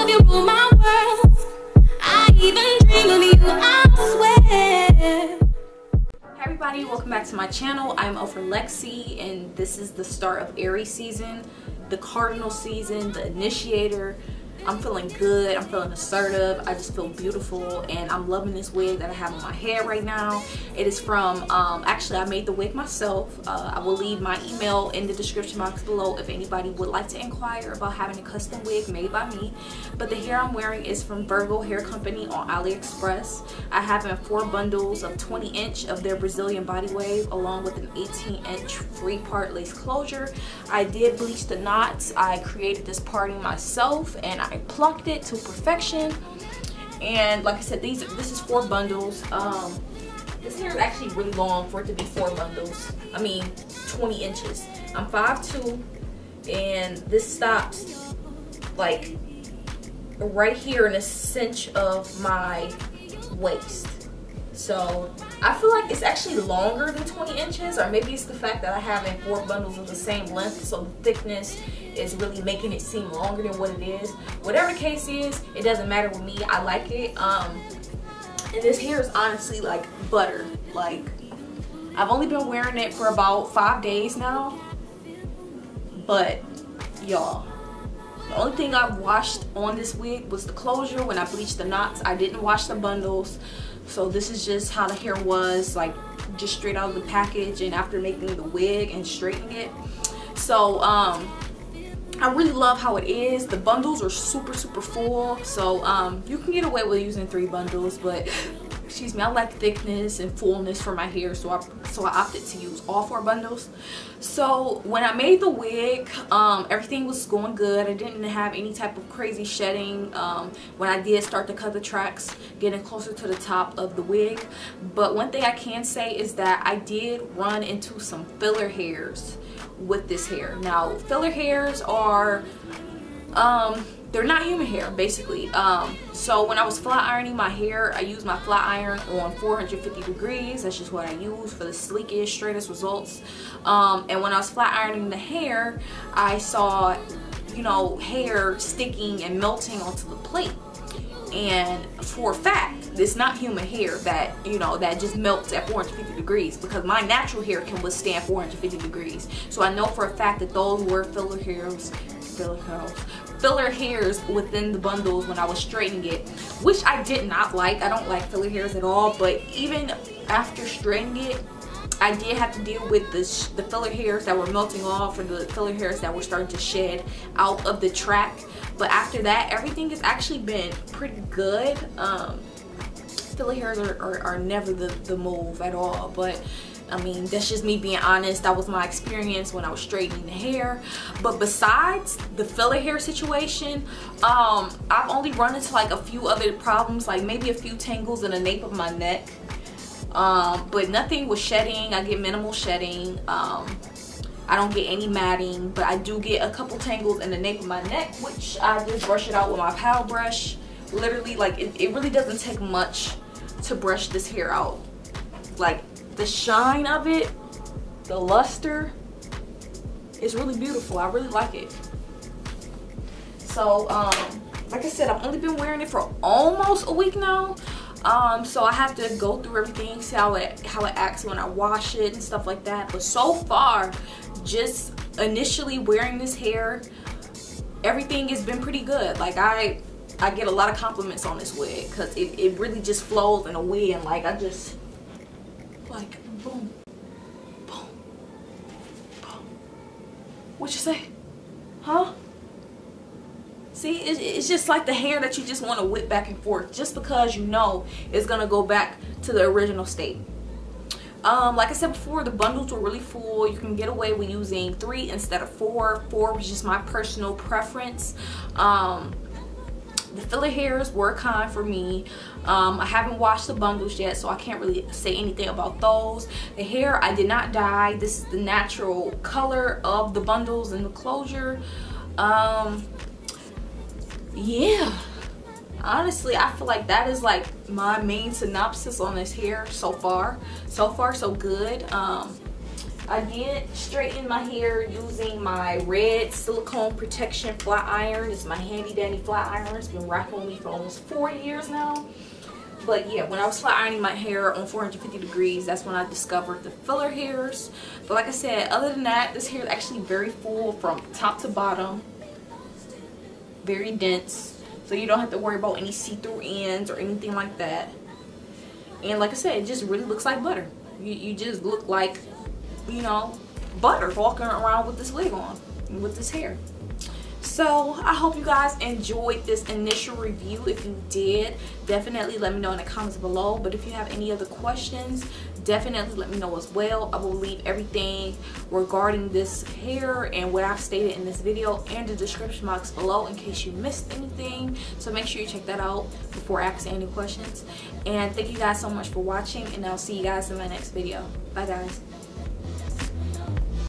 of you rule my world. I even dream of you, I swear. Hey everybody, welcome back to my channel. I'm ElleForLexxi, and this is the start of Aries season, the cardinal season, the initiator. I'm feeling good, I'm feeling assertive, I just feel beautiful, and I'm loving this wig that I have on my head right now. It is from, actually I made the wig myself. I will leave my email in the description box below if anybody would like to inquire about having a custom wig made by me. But the hair I'm wearing is from Virgo Hair Company on Aliexpress. I have in 4 bundles of 20" of their Brazilian body wave, along with an 18" 3-part lace closure. I did bleach the knots. I created this parting myself, and I plucked it to perfection. And like I said, this is 4 bundles. This hair is actually really long for it to be 4 bundles. I mean 20 inches. I'm 5'2", and this stops like right here in a cinch of my waist. So I feel like it's actually longer than 20 inches, or maybe it's the fact that I have in 4 bundles of the same length, so the thickness is really making it seem longer than what it is. Whatever the case is, it doesn't matter with me. I like it. And this hair is honestly like butter. Like, I've only been wearing it for about 5 days now, but y'all, the only thing I washed on this wig was the closure. When I bleached the knots, I didn't wash the bundles. So this is just how the hair was, like just straight out of the package and after making the wig and straightening it. So I really love how it is. The bundles are super full, so you can get away with using 3 bundles, but excuse me, I like thickness and fullness for my hair, so I opted to use all 4 bundles. So when I made the wig, everything was going good. I didn't have any type of crazy shedding when I did start to cut the tracks, getting closer to the top of the wig. But one thing I can say is that I did run into some filler hairs with this hair. Now, filler hairs are they're not human hair, basically. So when I was flat ironing my hair, I used my flat iron on 450 degrees. That's just what I use for the sleekest, straightest results. And when I was flat ironing the hair, I saw, you know, hair sticking and melting onto the plate. And for a fact, it's not human hair that, you know, that just melts at 450 degrees, because my natural hair can withstand 450 degrees. So I know for a fact that those were filler hairs within the bundles when I was straightening it, which I did not like. I don't like filler hairs at all, but even after straightening it, I did have to deal with the filler hairs that were melting off, or the filler hairs that were starting to shed out of the track. But after that, everything has actually been pretty good. Filler hairs are never the move at all, but I mean, that's just me being honest. That was my experience when I was straightening the hair. But besides the filler hair situation, I've only run into like a few other problems, like maybe a few tangles in the nape of my neck. But nothing with shedding. I get minimal shedding. I don't get any matting, but I do get a couple tangles in the nape of my neck, which I just brush it out with my paddle brush. Literally, like, it really doesn't take much to brush this hair out. Like, the shine of it, the luster, is really beautiful. I really like it. So like I said, I've only been wearing it for almost a week now. So I have to go through everything, see how it acts when I wash it and stuff like that. But so far, just initially wearing this hair, everything has been pretty good. Like, I get a lot of compliments on this wig, because it really just flows in a wig, and like, I just like boom, boom, boom. What you say? Huh? See, it's just like the hair that you just want to whip back and forth, just because you know it's gonna go back to the original state. Like I said before, the bundles were really full. You can get away with using 3 instead of 4. 4 was just my personal preference. The filler hairs were kind for me. I haven't washed the bundles yet, so I can't really say anything about those. The hair, I did not dye. This is the natural color of the bundles and the closure. Yeah, honestly, I feel like that is like my main synopsis on this hair so far. So far, so good. I did straighten my hair using my red silicone protection flat iron. It's my handy dandy flat iron. It's been rocking with me for almost 4 years now. But yeah, when I was flat ironing my hair on 450 degrees, that's when I discovered the filler hairs. But like I said, other than that, this hair is actually very full from top to bottom. Very dense. So you don't have to worry about any see-through ends or anything like that. And like I said, it just really looks like butter. You just look like, you know, butter walking around with this wig on, with this hair. So I hope you guys enjoyed this initial review. If you did, definitely let me know in the comments below. But if you have any other questions, definitely let me know as well. I will leave everything regarding this hair and what I've stated in this video in the description box below in case you missed anything. So make sure you check that out before asking any questions. And thank you guys so much for watching, and I'll see you guys in my next video. Bye guys.